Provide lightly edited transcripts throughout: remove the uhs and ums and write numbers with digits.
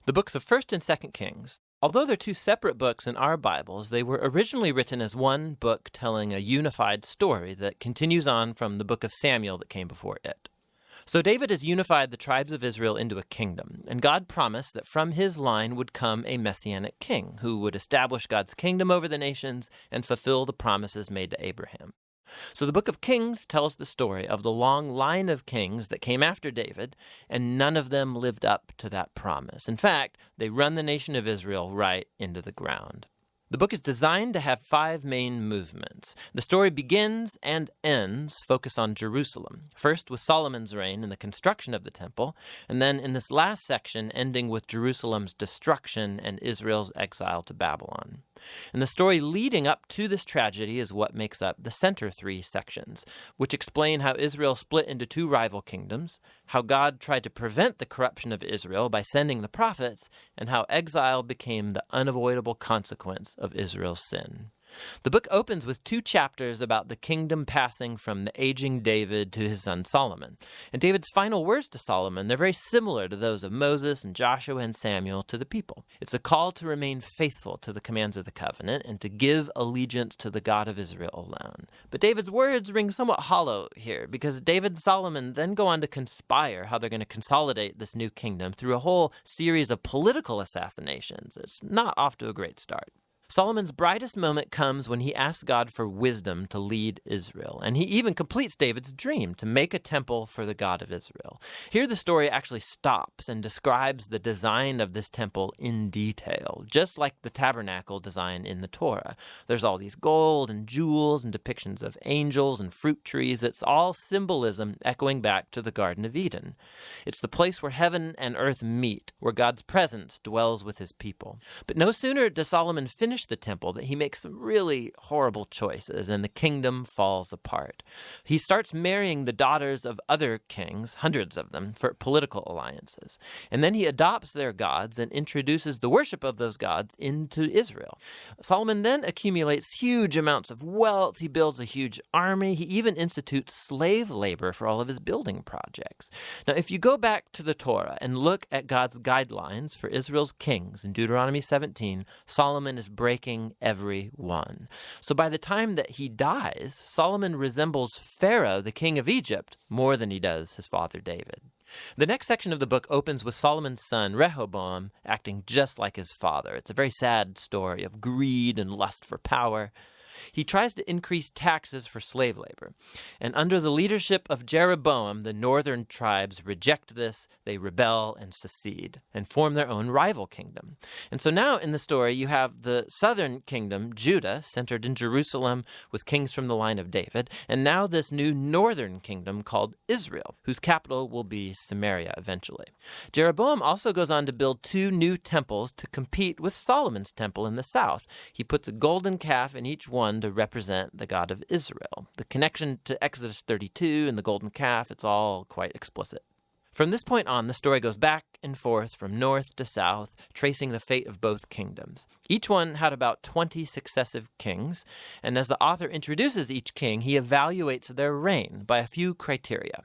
The books of 1st and 2nd Kings. Although they're two separate books in our Bibles, they were originally written as one book telling a unified story that continues on from the book of Samuel that came before it. So David has unified the tribes of Israel into a kingdom, and God promised that from his line would come a messianic king who would establish God's kingdom over the nations and fulfill the promises made to Abraham. So the book of Kings tells the story of the long line of kings that came after David, and none of them lived up to that promise. In fact, they run the nation of Israel right into the ground. The book is designed to have 5 main movements. The story begins and ends focused on Jerusalem, first with Solomon's reign and the construction of the temple, and then in this last section ending with Jerusalem's destruction and Israel's exile to Babylon. And the story leading up to this tragedy is what makes up the center 3 sections, which explain how Israel split into 2 rival kingdoms, how God tried to prevent the corruption of Israel by sending the prophets, and how exile became the unavoidable consequence of Israel's sin. The book opens with 2 chapters about the kingdom passing from the aging David to his son Solomon. And David's final words to Solomon, they're very similar to those of Moses and Joshua and Samuel to the people. It's a call to remain faithful to the commands of the covenant and to give allegiance to the God of Israel alone. But David's words ring somewhat hollow here because David and Solomon then go on to conspire how they're going to consolidate this new kingdom through a whole series of political assassinations. It's not off to a great start. Solomon's brightest moment comes when he asks God for wisdom to lead Israel, and he even completes David's dream to make a temple for the God of Israel. Here the story actually stops and describes the design of this temple in detail, just like the tabernacle design in the Torah. There's all these gold and jewels and depictions of angels and fruit trees. It's all symbolism echoing back to the Garden of Eden. It's the place where heaven and earth meet, where God's presence dwells with his people. But no sooner does Solomon finish the temple that he makes some really horrible choices and the kingdom falls apart. He starts marrying the daughters of other kings, hundreds of them, for political alliances. And then he adopts their gods and introduces the worship of those gods into Israel. Solomon then accumulates huge amounts of wealth. He builds a huge army. He even institutes slave labor for all of his building projects. Now, if you go back to the Torah and look at God's guidelines for Israel's kings in Deuteronomy 17, Solomon is breaking every one. So by the time that he dies, Solomon resembles Pharaoh, the king of Egypt, more than he does his father David. The next section of the book opens with Solomon's son, Rehoboam, acting just like his father. It's a very sad story of greed and lust for power. He tries to increase taxes for slave labor. And under the leadership of Jeroboam, the northern tribes reject this, they rebel and secede, and form their own rival kingdom. And so now in the story, you have the southern kingdom, Judah, centered in Jerusalem with kings from the line of David, and now this new northern kingdom called Israel, whose capital will be Samaria eventually. Jeroboam also goes on to build 2 new temples to compete with Solomon's temple in the south. He puts a golden calf in each one to represent the God of Israel. The connection to Exodus 32 and the golden calf, it's all quite explicit. From this point on, the story goes back and forth from north to south, tracing the fate of both kingdoms. Each one had about 20 successive kings, and as the author introduces each king, he evaluates their reign by a few criteria.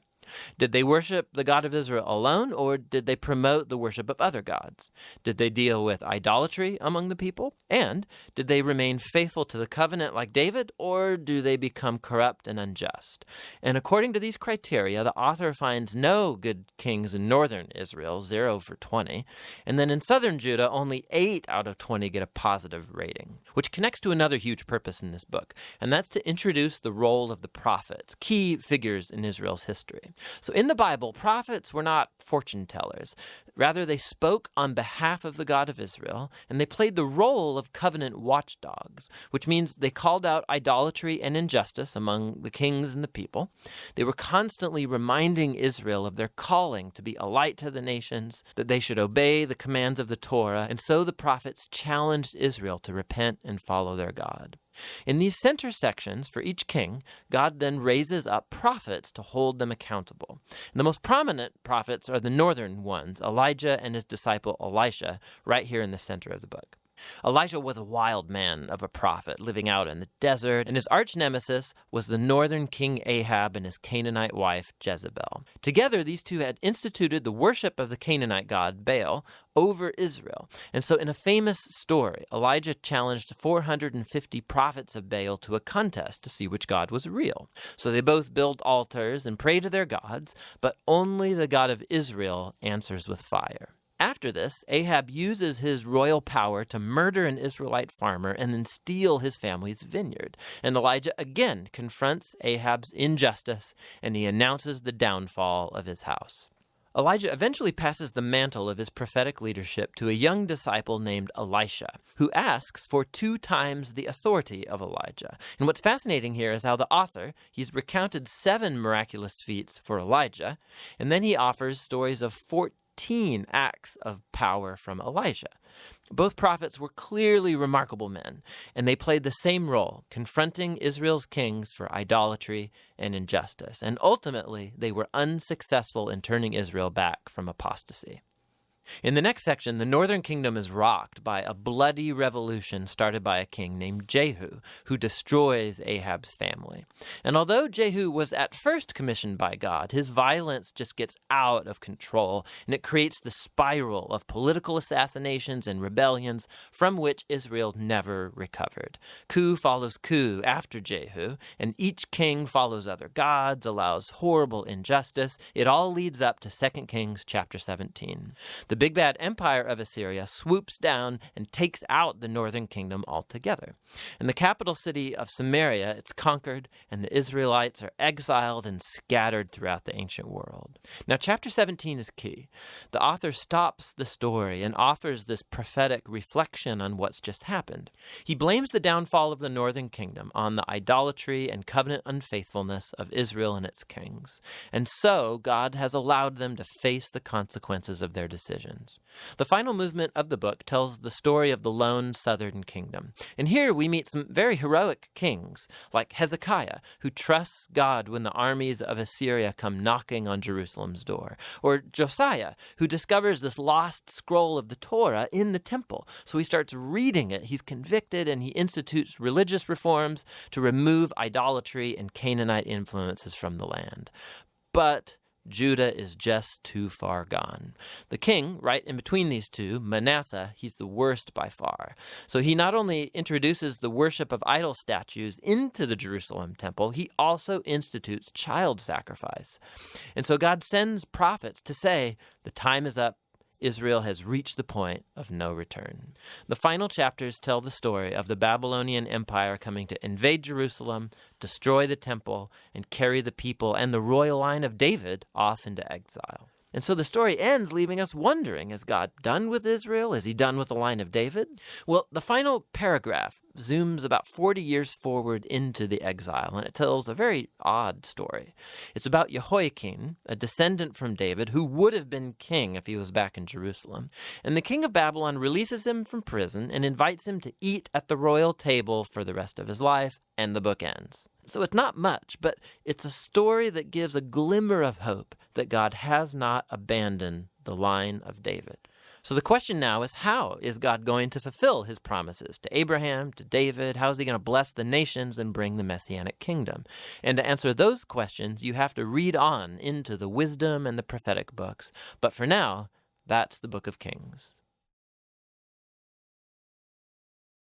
Did they worship the God of Israel alone, or did they promote the worship of other gods? Did they deal with idolatry among the people? And did they remain faithful to the covenant like David, or do they become corrupt and unjust? And according to these criteria, the author finds no good kings in northern Israel, 0 for 20. And then in southern Judah, only 8 out of 20 get a positive rating, which connects to another huge purpose in this book, and that's to introduce the role of the prophets, key figures in Israel's history. So in the Bible, prophets were not fortune tellers. Rather, they spoke on behalf of the God of Israel, and they played the role of covenant watchdogs, which means they called out idolatry and injustice among the kings and the people. They were constantly reminding Israel of their calling to be a light to the nations, that they should obey the commands of the Torah, and so the prophets challenged Israel to repent and follow their God. In these center sections for each king, God then raises up prophets to hold them accountable. And the most prominent prophets are the northern ones, Elijah and his disciple Elisha, right here in the center of the book. Elijah was a wild man of a prophet living out in the desert, and his arch nemesis was the northern king Ahab and his Canaanite wife Jezebel. Together, these two had instituted the worship of the Canaanite god Baal over Israel. And so in a famous story, Elijah challenged 450 prophets of Baal to a contest to see which god was real. So they both build altars and pray to their gods, but only the God of Israel answers with fire. After this, Ahab uses his royal power to murder an Israelite farmer and then steal his family's vineyard. And Elijah again confronts Ahab's injustice, and he announces the downfall of his house. Elijah eventually passes the mantle of his prophetic leadership to a young disciple named Elisha, who asks for 2 times the authority of Elijah. And what's fascinating here is how the author, he's recounted 7 miraculous feats for Elijah, and then he offers stories of 14 acts of power from Elijah. Both prophets were clearly remarkable men, and they played the same role, confronting Israel's kings for idolatry and injustice. And ultimately, they were unsuccessful in turning Israel back from apostasy. In the next section, the northern kingdom is rocked by a bloody revolution started by a king named Jehu, who destroys Ahab's family. And although Jehu was at first commissioned by God, his violence just gets out of control, and it creates the spiral of political assassinations and rebellions from which Israel never recovered. Coup follows coup after Jehu, and each king follows other gods, allows horrible injustice. It all leads up to 2 Kings chapter 17. The big bad empire of Assyria swoops down and takes out the northern kingdom altogether. In the capital city of Samaria, it's conquered, and the Israelites are exiled and scattered throughout the ancient world. Now, chapter 17 is key. The author stops the story and offers this prophetic reflection on what's just happened. He blames the downfall of the northern kingdom on the idolatry and covenant unfaithfulness of Israel and its kings. And so, God has allowed them to face the consequences of their decisions. The final movement of the book tells the story of the lone southern kingdom. And here we meet some very heroic kings, like Hezekiah, who trusts God when the armies of Assyria come knocking on Jerusalem's door, or Josiah, who discovers this lost scroll of the Torah in the temple. So he starts reading it, he's convicted, and he institutes religious reforms to remove idolatry and Canaanite influences from the land. But Judah is just too far gone. The king, right in between these two, Manasseh, he's the worst by far. So he not only introduces the worship of idol statues into the Jerusalem temple, he also institutes child sacrifice. And so God sends prophets to say, the time is up. Israel has reached the point of no return. The final chapters tell the story of the Babylonian Empire coming to invade Jerusalem, destroy the temple, and carry the people and the royal line of David off into exile. And so the story ends leaving us wondering, is God done with Israel? Is he done with the line of David? Well, the final paragraph zooms about 40 years forward into the exile, and it tells a very odd story. It's about Jehoiakim, a descendant from David, who would have been king if he was back in Jerusalem. And the king of Babylon releases him from prison and invites him to eat at the royal table for the rest of his life, and the book ends. So it's not much, but it's a story that gives a glimmer of hope that God has not abandoned the line of David. So the question now is, how is God going to fulfill his promises to Abraham, to David? How is he going to bless the nations and bring the Messianic kingdom? And to answer those questions, you have to read on into the wisdom and the prophetic books. But for now, that's the Book of Kings.